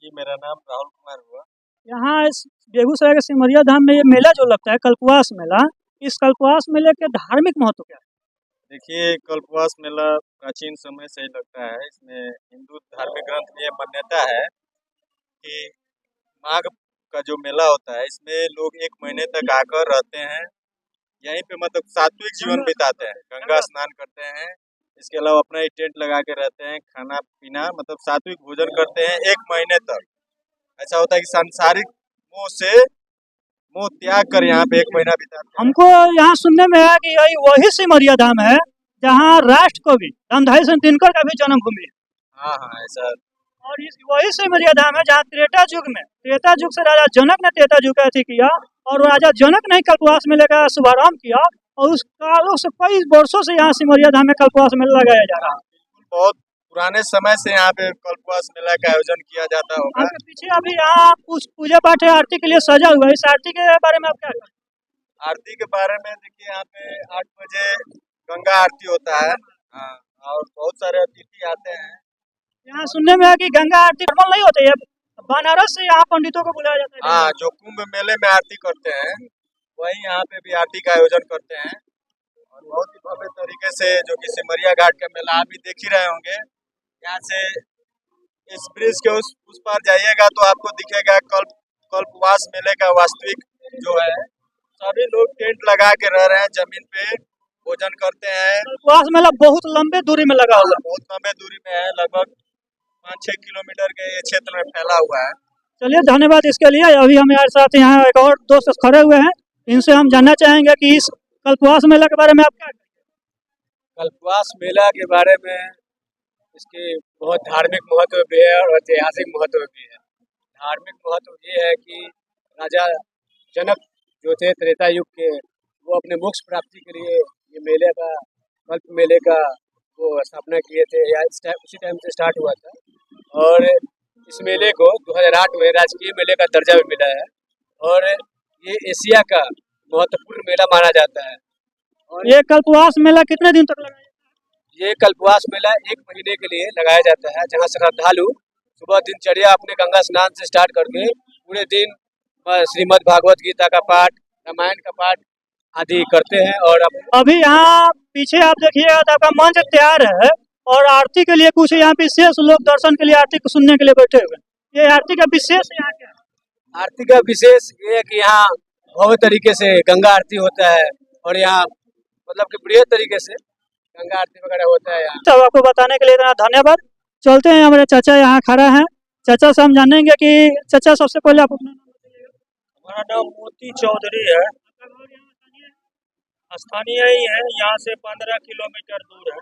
जी, मेरा नाम राहुल कुमार हुआ। यहाँ इस बेगूसराय के सिमरिया धाम में ये मेला जो लगता है कल्पवास मेला, इस कल्पवास मेले के धार्मिक महत्व क्या है? देखिए, कल्पवास मेला प्राचीन समय से ही लगता है। इसमें हिंदू धार्मिक ग्रंथ में ये मान्यता है कि माघ का जो मेला होता है, इसमें लोग 1 महीने तक आकर रहते हैं। यहीं पे मतलब सात्विक जीवन बिताते हैं, गंगा स्नान करते हैं। इसके अलावा अपना ही टेंट लगा के रहते हैं, खाना पीना मतलब सात्विक भोजन करते हैं 1 महीने तक। ऐसा होता है कि सांसारिक मोह से मोह त्याग कर यहाँ पे 1 महीना बिताते हैं। हमको यहाँ सुनने में आया कि यही वही सिमरिया धाम है जहाँ राष्ट्र कवि रामधारी सिंह दिनकर का भी जन्मभूमि है। हाँ हाँ, ऐसा। और इस वही सिमरिया धाम है जहाँ त्रेता युग से राजा जनक ने त्रेता युग का अथी किया, और राजा जनक ने कल्पवास मेले का शुभारंभ किया। और उस कालों से कई वर्षों से यहाँ सिमरिया धाम में कल्पवास मेला लगाया जा रहा है। बहुत पुराने समय से यहाँ पे कल्पवास मेला का आयोजन किया जाता होगा। आपके पीछे अभी यहाँ कुछ पूजा पाठ है, आरती के लिए सजा हुआ है। इस आरती के बारे में आप क्या कहें? आरती के बारे में देखिए, यहाँ पे 8 बजे गंगा आरती होता है। हाँ, और बहुत सारे अतिथि आते हैं। यहाँ सुनने में है कि गंगा आरती नॉर्मल नहीं होती है, बनारस से यहाँ पंडितों को बुलाया जाता है। हाँ, जो कुंभ मेले में आरती करते हैं, वही यहाँ पे भी आरती का आयोजन करते हैं। और बहुत ही भव्य तरीके से, जो कि सिमरिया घाट का मेला आप भी देख ही रहे होंगे। यहाँ से इस ब्रिज के उस पार जाइएगा तो आपको दिखेगा कल्पवास मेले का वास्तविक जो है। सभी लोग टेंट लगा के रह रहे हैं, जमीन पे भोजन करते हैं। कल्पवास मेला बहुत लंबे दूरी में लगा हुआ है। बहुत लंबे दूरी में है, लगभग 5-6 किलोमीटर के ये क्षेत्र में फैला हुआ है। चलिए, धन्यवाद इसके लिए। अभी हमारे साथ यहाँ एक और दोस्त खड़े हुए हैं, इनसे हम जानना चाहेंगे कि इस कल्पवास मेला के बारे में आप क्या कहेंगे? कल्पवास मेला के बारे में इसके बहुत धार्मिक महत्व भी है और ऐतिहासिक महत्व भी है। धार्मिक महत्व ये है कि राजा जनक जो थे त्रेता युग के, वो अपने मोक्ष प्राप्ति के लिए ये मेले का, कल्प मेले का वो स्थापना किए थे, या उसी टाइम से स्टार्ट हुआ था। और इस मेले को 2008 में राजकीय मेले का दर्जा भी मिला है। और ये एशिया का महत्वपूर्ण मेला माना जाता है। और ये कल्पवास मेला कितने दिन तक लगाया? ये कल्पवास मेला 1 महीने के लिए लगाया जाता है, जहाँ श्रद्धालु सुबह दिनचर्या अपने गंगा स्नान से स्टार्ट करके पूरे दिन श्रीमद् भागवत गीता का पाठ, रामायण का पाठ आदि करते हैं। और अभी यहाँ पीछे आप देखिएगा तो आपका मंच तैयार है, और आरती के लिए कुछ यहाँ विशेष लोग दर्शन के लिए, आरती को सुनने के लिए बैठे हुए हैं। ये आरती का विशेष यहाँ क्या है? आरती का विशेष ये है कि यहाँ भव्य तरीके से गंगा आरती होता है, और यहाँ मतलब कि बढ़िया तरीके से गंगा आरती वगैरह होता है यहाँ। तो आपको बताने के लिए इतना धन्यवाद। चलते हैं, हमारे चाचा यहाँ खड़ा है। चाचा से हम जानेंगे कि चाचा, सबसे पहले आप अपना नाम बताइएगा। हमारा नाम मोती चौधरी है, स्थानीय ही है, यहाँ से 15 किलोमीटर दूर है।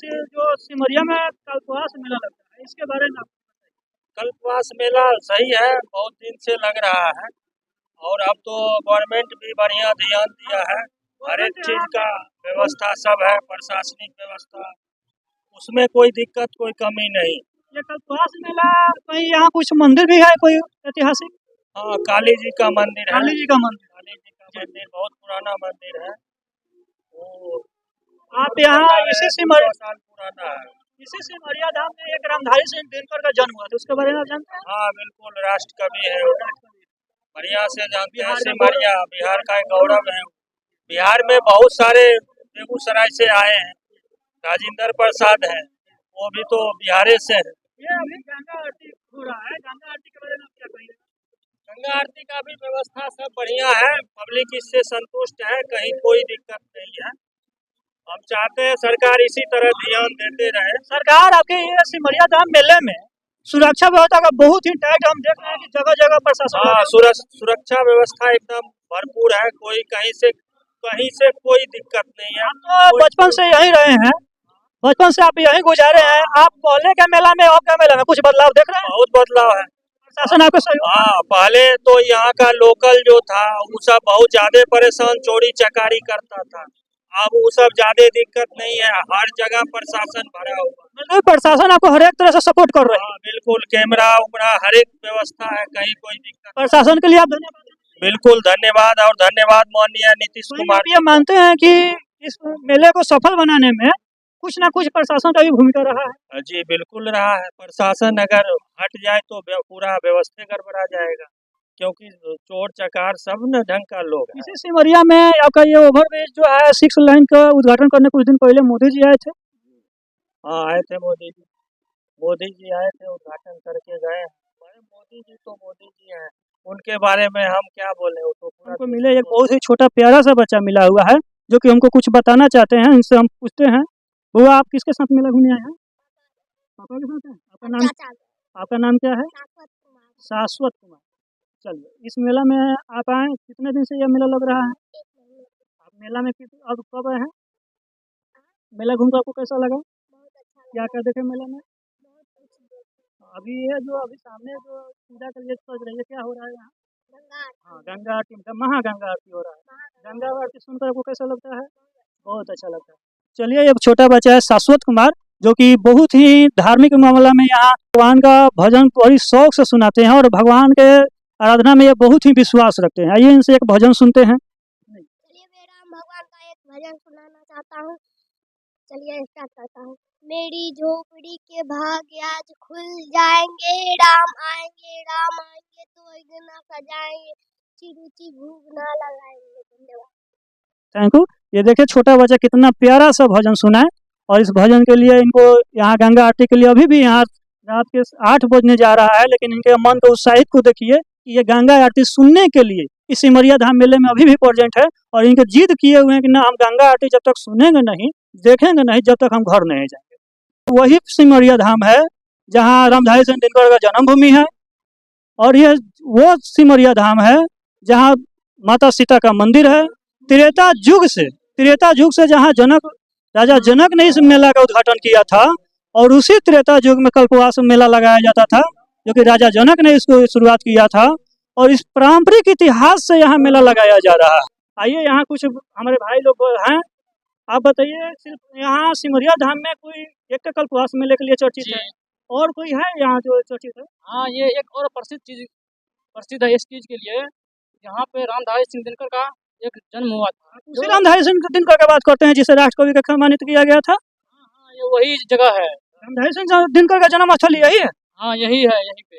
ये जो सिमरिया में कल्पवास मेला लगता है, इसके बारे में कल्पवास मेला सही है, बहुत दिन से लग रहा है। और अब तो गवर्नमेंट भी बढ़िया ध्यान दिया है, हर एक चीज का व्यवस्था सब है, प्रशासनिक व्यवस्था, उसमें कोई दिक्कत, कोई कमी नहीं। ये कल्पवास मेला कहीं यहाँ कुछ मंदिर भी है, कोई ऐतिहासिक? हाँ, काली जी का मंदिर है। काली जी का मंदिर बहुत पुराना मंदिर है। वो आप यहाँ इसी सिमरिया साल पुराना है। इसी सिमरिया धाम में एक रामधारी सिंह दिनकर का जन्म हुआ था, उसके बारे में आप जानते हैं? हाँ बिल्कुल, राष्ट्र कवि है, बढ़िया से जानते हैं। सिमरिया बिहार का एक गौरव है। बिहार में बहुत सारे बेगूसराय से आए हैं, राजेंद्र प्रसाद हैं, वो भी तो बिहार से है। ये अभी गंगा आरती हो रहा है, गंगा आरती के बारे में गंगा आरती का भी व्यवस्था सब बढ़िया है, पब्लिक इससे संतुष्ट है, कहीं कोई दिक्कत नहीं है। हम चाहते हैं सरकार इसी तरह ध्यान देते रहे। सरकार आपके ये सिमरिया धाम मेले में सुरक्षा व्यवस्था का बहुत ही टाइट हम देख रहे हैं कि जगह जगह प्रशासन हाँ, सुरक्षा व्यवस्था एकदम भरपूर है, कोई कहीं से कोई दिक्कत नहीं है। आप तो बचपन से यहीं रहे हैं, बचपन से आप यहीं गुजारे हैं, आप पहले के मेला में और क्या मेला में कुछ बदलाव देख रहे हैं? बहुत बदलाव है। प्रशासन आपको सहयोग? हाँ, पहले तो यहाँ का लोकल जो था वो सब बहुत ज्यादा परेशान चोरी चकारी करता था, अब वो सब ज्यादा दिक्कत नहीं है, हर जगह प्रशासन भरा हुआ। मतलब प्रशासन आपको हर एक तरह से सपोर्ट कर रहे हैं? हाँ, बिल्कुल, कैमरा उमरा हर एक व्यवस्था है, कहीं कोई दिक्कत। प्रशासन के लिए आप धन्यवाद। बिल्कुल धन्यवाद, और धन्यवाद माननीय नीतीश कुमार। आप ये मानते हैं कि इस मेले को सफल बनाने में कुछ ना कुछ प्रशासन का भी भूमिका रहा है? जी बिल्कुल रहा है, प्रशासन अगर हट जाए तो पूरा व्यवस्था गड़बड़ा जाएगा, क्योंकि चोर चकार सब न ढंग का लोग हैं। इसी सिमरिया में आपका ये ओवरब्रिज जो है 6 लाइन का उद्घाटन करने कुछ दिन पहले मोदी जी आए थे। हाँ, आए थे मोदी जी आए थे, उद्घाटन करके गए। मोदी जी हैं, उनके बारे में हम क्या बोले, वो तो पूरा हमको मिले एक बहुत ही छोटा प्यारा सा बच्चा मिला हुआ है जो कि हमको कुछ बताना चाहते हैं, इनसे हम पूछते हैं। बुआ, आप किसके साथ मेला घूमने आए हैं? पापा के साथ हैं? आपका नाम क्या है? शाश्वत कुमार। चलिए, इस मेला में आप आए, कितने दिन से यह मेला लग रहा है? आप मेला में अब कब आए हैं? मेला घूम कर आपको कैसा लगा? क्या क्या देखे मेला में? अभी ये जो अभी सामने जो पूजा के लिए सज रही है, क्या हो रहा है यहाँ? हाँ, गंगा आरती, मतलब महागंगा आरती हो रहा है। गंगा आरती सुनकर आपको कैसा लगता है? बहुत अच्छा लगता है। चलिए, एक छोटा बच्चा है शाश्वत कुमार जो कि बहुत ही धार्मिक मामला में यहाँ भगवान का भजन बड़ी शौक से सुनाते हैं और भगवान के आराधना में ये बहुत ही विश्वास रखते हैं। आइए इनसे एक भजन सुनते हैं। चलिए, मैं राम भगवान का एक भजन सुनाना चाहता हूँ। चलिए स्टार्ट करता हूँ। मेरी झोपड़ी के भाग्य आज खुल जाएंगे, राम आएंगे तो इतना सजाएंगे, रुचि भूख ना लगाएंगे। धन्यवाद। Thank you. ये देखिए छोटा बच्चा कितना प्यारा सा भजन सुना है, और इस भजन के लिए इनको यहाँ गंगा आरती के लिए अभी भी यहाँ रात के 8 बजने जा रहा है, लेकिन इनके मन को उत्साहित को देखिए कि ये गंगा आरती सुनने के लिए इस सिमरिया धाम मेले में अभी भी प्रेजेंट है, और इनके जिद किए हुए हैं कि ना, हम गंगा आरती जब तक सुनेंगे नहीं, देखेंगे नहीं, जब तक हम घर नहीं जाएंगे। वही सिमरिया धाम है जहाँ रामधारी सिंह दिनकर का जन्मभूमि है, और ये वो सिमरिया धाम है जहाँ माता सीता का मंदिर है। त्रेता युग से जहाँ राजा जनक ने इस मेला का उद्घाटन किया था, और उसी त्रेता युग में कल्पवास मेला लगाया जाता था, जो कि राजा जनक ने इसको शुरुआत किया था, और इस पारंपरिक इतिहास से यहाँ मेला लगाया जा रहा है। आइए, यहाँ कुछ हमारे भाई लोग हैं, आप बताइए, सिर्फ यहाँ सिमरिया धाम में कोई एक कल्पवास मेले के लिए चर्चित है, और कोई है यहाँ जो चर्चित है? हाँ, ये एक और प्रसिद्ध है इस चीज के लिए, यहाँ पे रामधारी सिंह दिनकर का एक जन्म हुआ था। उसी रामधारी सिंह दिनकर का बात करते हैं जिसे राष्ट्रकवि का सम्मानित किया गया था। हाँ, ये वही जगह है। रामधारी सिंह दिनकर का जन्म स्थल यही है? हाँ, यही है, यहीं पे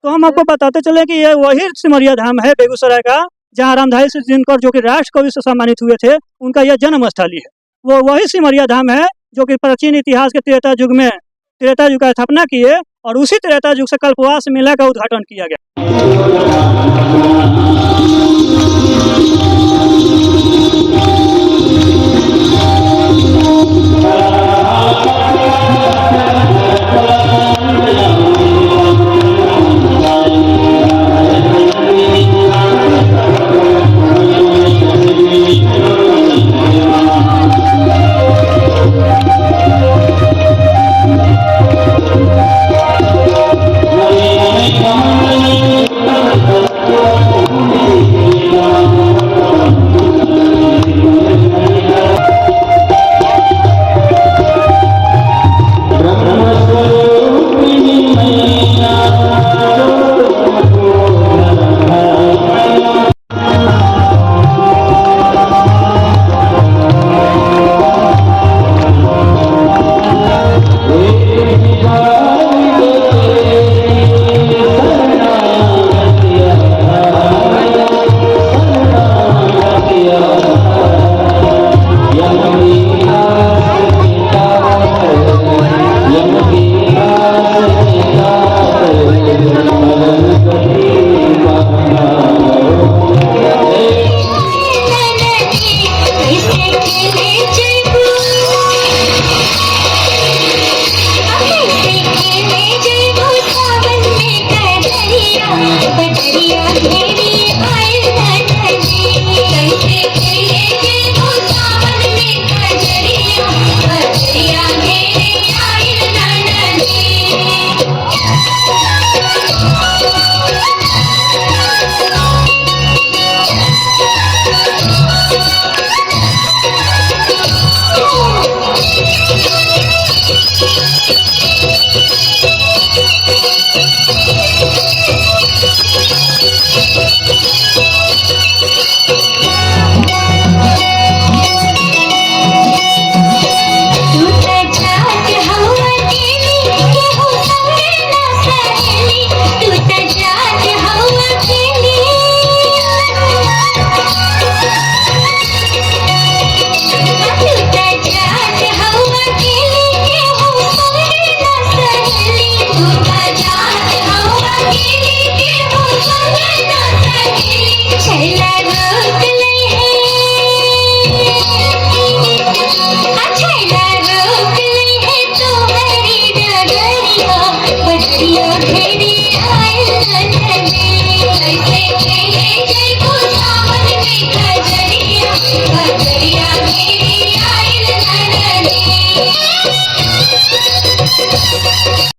तो हम आपको बताते चले कि ये वही सिमरिया धाम है बेगूसराय का, जहाँ रामधारी सिंह दिनकर जो कि राष्ट्रकवि से सम्मानित हुए थे, उनका यह जन्म स्थली है। वो वही सिमरिया धाम है जो कि प्राचीन इतिहास के त्रेता युग का स्थापना किए, और उसी त्रेता युग से कल्पवास मेला का उद्घाटन किया गया।